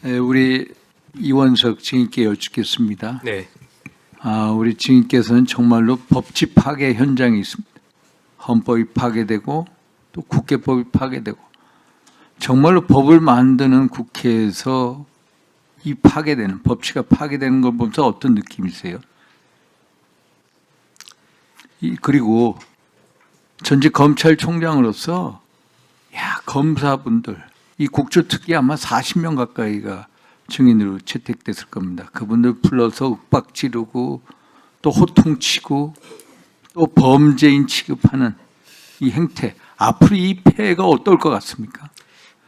네, 우리 이원석 증인께 여쭙겠습니다. 네, 우리 증인께서는 정말로 법치 파괴 현장이 있습니다. 헌법이 파괴되고 또 국회법이 파괴되고 정말로 법을 만드는 국회에서 이 파괴되는 법치가 파괴되는 걸 보면서 어떤 느낌이세요? 그리고 전직 검찰총장으로서 검사분들 이 국조특위 아마 40명 가까이가 증인으로 채택됐을 겁니다. 그분들 불러서 윽박 지르고 또 호통치고 또 범죄인 취급하는 이 행태, 앞으로 이 폐해가 어떨 것 같습니까?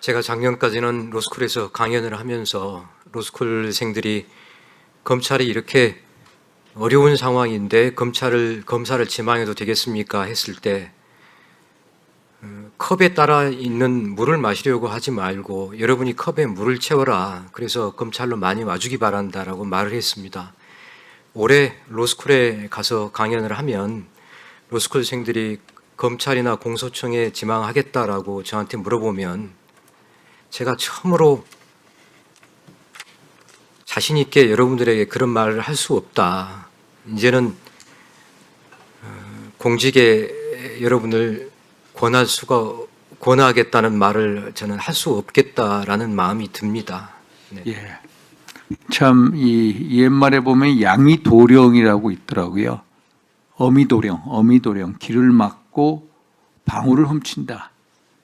제가 작년까지는 로스쿨에서 강연을 하면서 로스쿨생들이 검찰이 이렇게 어려운 상황인데 검사를 지망해도 되겠습니까? 했을 때 컵에 따라 있는 물을 마시려고 하지 말고 여러분이 컵에 물을 채워라. 그래서 검찰로 많이 와주기 바란다라고 말을 했습니다. 올해 로스쿨에 가서 강연을 하면 로스쿨생들이 검찰이나 공소청에 지망하겠다라고 저한테 물어보면 제가 처음으로 자신 있게 여러분들에게 그런 말을 할 수 없다. 이제는 공직에 여러분을 권하겠다는 말을 저는 할 수 없겠다라는 마음이 듭니다. 네. 예. 참, 이 옛말에 보면 양이도령이라고 있더라고요. 어미도령, 길을 막고 방울을 훔친다.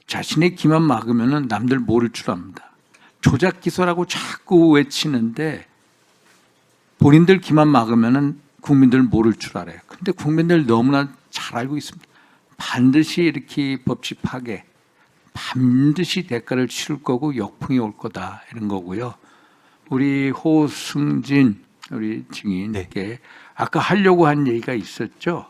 자신의 귀만 막으면 남들 모를 줄 압니다. 조작기소라고 자꾸 외치는데 본인들 귀만 막으면 국민들 모를 줄 알아요. 근데 국민들 너무나 잘 알고 있습니다. 반드시 이렇게 법치 파괴, 반드시 대가를 치를 거고 역풍이 올 거다 이런 거고요. 우리 호승진 우리 증인께 아까 하려고 한 얘기가 있었죠.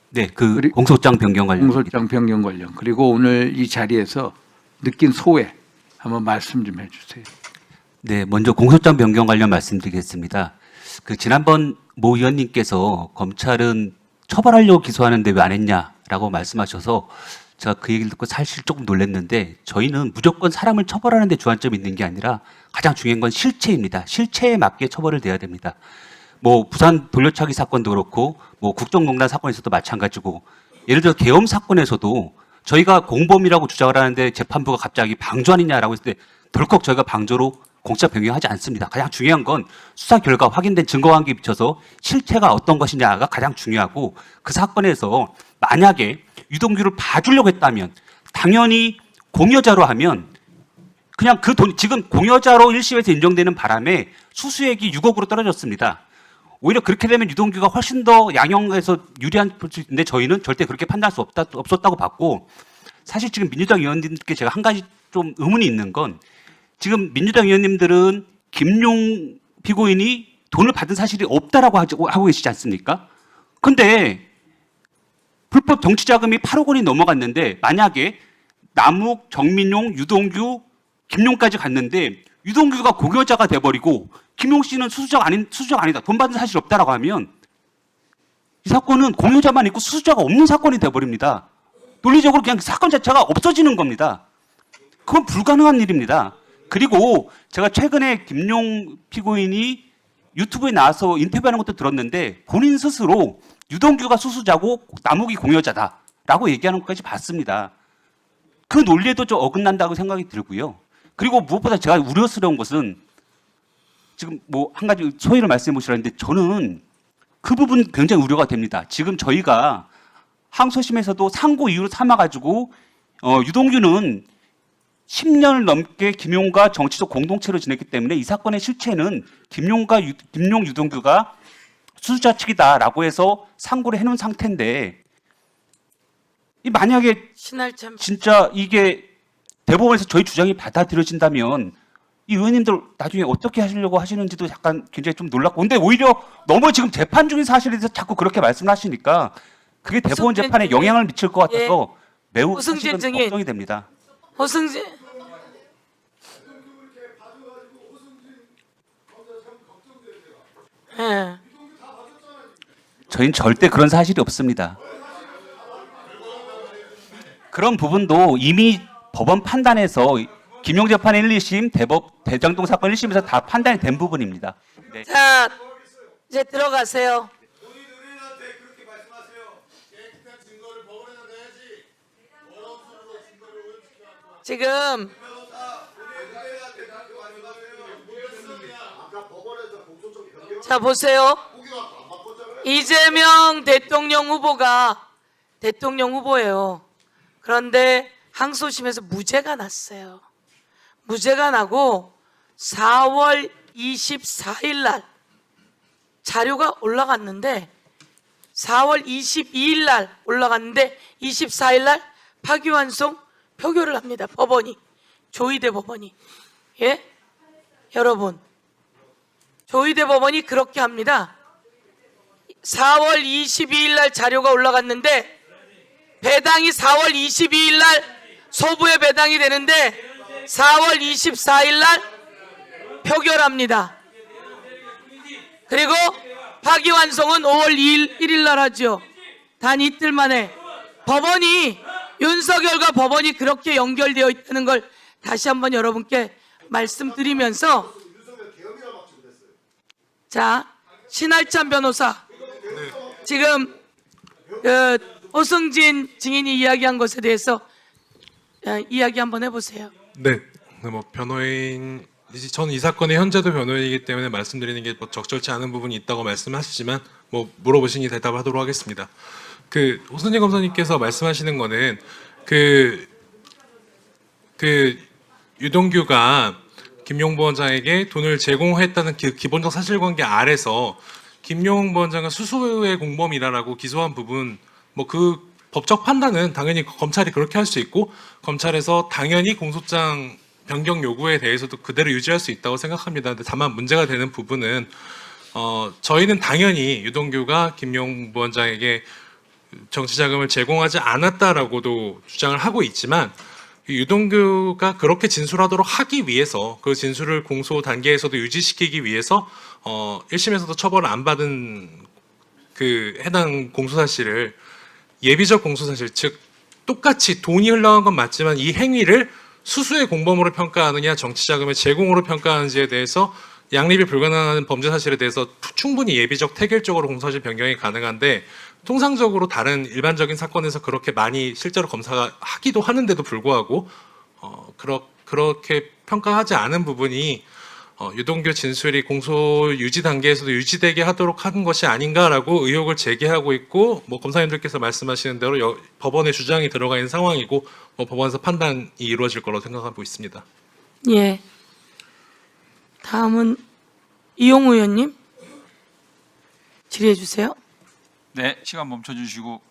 네, 그 공소장 변경 관련. 공소장 변경 관련. 그리고 오늘 이 자리에서 느낀 소회 한번 말씀 좀 해주세요. 네, 먼저 공소장 변경 관련 말씀드리겠습니다. 그 지난번 모 의원님께서 검찰은 처벌하려고 기소하는데 왜 안 했냐라고 말씀하셔서 제가 그 얘기를 듣고 사실 조금 놀랐는데 저희는 무조건 사람을 처벌하는 데 주안점이 있는 게 아니라 가장 중요한 건 실체입니다. 실체에 맞게 처벌을 돼야 됩니다. 뭐 부산 돌려차기 사건도 그렇고 뭐 국정농단 사건에서도 마찬가지고 예를 들어 계엄 사건에서도 저희가 공범이라고 주장을 하는데 재판부가 갑자기 방조 아니냐라고 했을 때 덜컥 저희가 방조로 공소장 변경하지 않습니다. 가장 중요한 건 수사 결과 확인된 증거 관계에 비춰서 실체가 어떤 것이냐가 가장 중요하고 그 사건에서 만약에 유동규를 봐주려고 했다면 당연히 공여자로 하면 그냥 그 돈 지금 공여자로 1심에서 인정되는 바람에 수수액이 6억으로 떨어졌습니다. 오히려 그렇게 되면 유동규가 훨씬 더 양형에서 유리한 포지션인데 저희는 절대 그렇게 판단할 수 없었다고 봤고 사실 지금 민주당 의원님들께 제가 한 가지 좀 의문이 있는 건 지금 민주당 의원님들은 김용 피고인이 돈을 받은 사실이 없다라고 하고 계시지 않습니까? 근데 불법 정치 자금이 8억 원이 넘어갔는데 만약에 남욱, 정민용, 유동규, 김용까지 갔는데 유동규가 공여자가 돼버리고 김용 씨는 수수자가 아니다. 돈 받은 사실 없다라고 하면 이 사건은 공여자만 있고 수수자가 없는 사건이 돼버립니다. 논리적으로 그냥 사건 자체가 없어지는 겁니다. 그건 불가능한 일입니다. 그리고 제가 최근에 김용 피고인이 유튜브에 나와서 인터뷰하는 것도 들었는데 본인 스스로 유동규가 수수자고 남욱이 공여자다라고 얘기하는 것까지 봤습니다. 그 논리에도 좀 어긋난다고 생각이 들고요. 그리고 무엇보다 제가 우려스러운 것은 지금 뭐 한 가지 소위를 말씀해 보시라는데 저는 그 부분 굉장히 우려가 됩니다. 지금 저희가 항소심에서도 상고 이유로 삼아가지고 유동규는 10년을 넘게 김용과 정치적 공동체로 지냈기 때문에 이 사건의 실체는 김용 유동규가 수수자 측이다라고 해서 상고를 해놓은 상태인데 만약에 진짜 이게 대법원에서 저희 주장이 받아들여진다면 이 의원님들 나중에 어떻게 하시려고 하시는지도 약간 굉장히 좀 놀랍고 근데 오히려 너무 지금 재판 중인 사실에 대해서 자꾸 그렇게 말씀하시니까 그게 대법원 재판에 영향을 미칠 것 같아서 매우 사실은 걱정이 됩니다. 호승진 저희는 절대 그런 사실이 없습니다. 그런 부분도 이미 법원 판단에서 김용 재판 1, 2심, 대장동 사건 1심에서 다 판단이 된 부분입니다. 네. 자, 이제 들어가세요. 지금 자 보세요. 이재명 대통령 후보가 대통령 후보예요. 그런데 항소심에서 무죄가 났어요. 무죄가 나고 4월 24일 날 자료가 올라갔는데 4월 22일 날 올라갔는데 24일 날 파기환송 표결을 합니다. 법원이. 조희대 법원이. 예? 여러분. 조희대 법원이 그렇게 합니다. 4월 22일 날 자료가 올라갔는데 배당이 4월 22일 날 소부에 배당이 되는데 4월 24일 날 표결합니다. 그리고 파기환송은 5월 1일 날 하죠. 단 이틀 만에. 법원이 윤석열과 법원이 그렇게 연결되어 있다는 걸 다시 한번 여러분께 말씀드리면서 자, 신할찬 변호사 지금 오승진 증인이 이야기한 것에 대해서 이야기 한번 해보세요. 네, 뭐 변호인 저는 이 사건의 현재도 변호인이기 때문에 말씀드리는 게 뭐 적절치 않은 부분이 있다고 말씀하시지만 뭐 물어보시니 대답하도록 하겠습니다. 그 오승진 검사님께서 말씀하시는 거는 그 유동규가 김용 부원장에게 돈을 제공했다는 기본적 사실관계 아래서 김용 부원장은 수수의 공범이라고 기소한 부분 뭐 그 법적 판단은 당연히 검찰이 그렇게 할 수 있고 검찰에서 당연히 공소장 변경 요구에 대해서도 그대로 유지할 수 있다고 생각합니다. 근데 다만 문제가 되는 부분은 저희는 당연히 유동규가 김용 부원장에게 정치 자금을 제공하지 않았다라고도 주장을 하고 있지만 유동규가 그렇게 진술하도록 하기 위해서 그 진술을 공소 단계에서도 유지시키기 위해서 1심에서도 처벌을 안 받은 그 해당 공소사실을 예비적 공소사실 즉 똑같이 돈이 흘러간 건 맞지만 이 행위를 수수의 공범으로 평가하느냐 정치자금의 제공으로 평가하는지에 대해서 양립이 불가능한 범죄 사실에 대해서 충분히 예비적 태결적으로 공소사실 변경이 가능한데 통상적으로 다른 일반적인 사건에서 그렇게 많이 실제로 검사가 하기도 하는데도 불구하고 그렇게 평가하지 않은 부분이 유동규 진술이 공소 유지 단계에서도 유지되게 하도록 한 것이 아닌가라고 의혹을 제기하고 있고 뭐 검사님들께서 말씀하시는 대로 법원의 주장이 들어가 있는 상황이고 뭐 법원에서 판단이 이루어질 거라고 생각하고 있습니다. 예. 다음은 이용우 의원님 질의해 주세요. 네, 시간 멈춰 주시고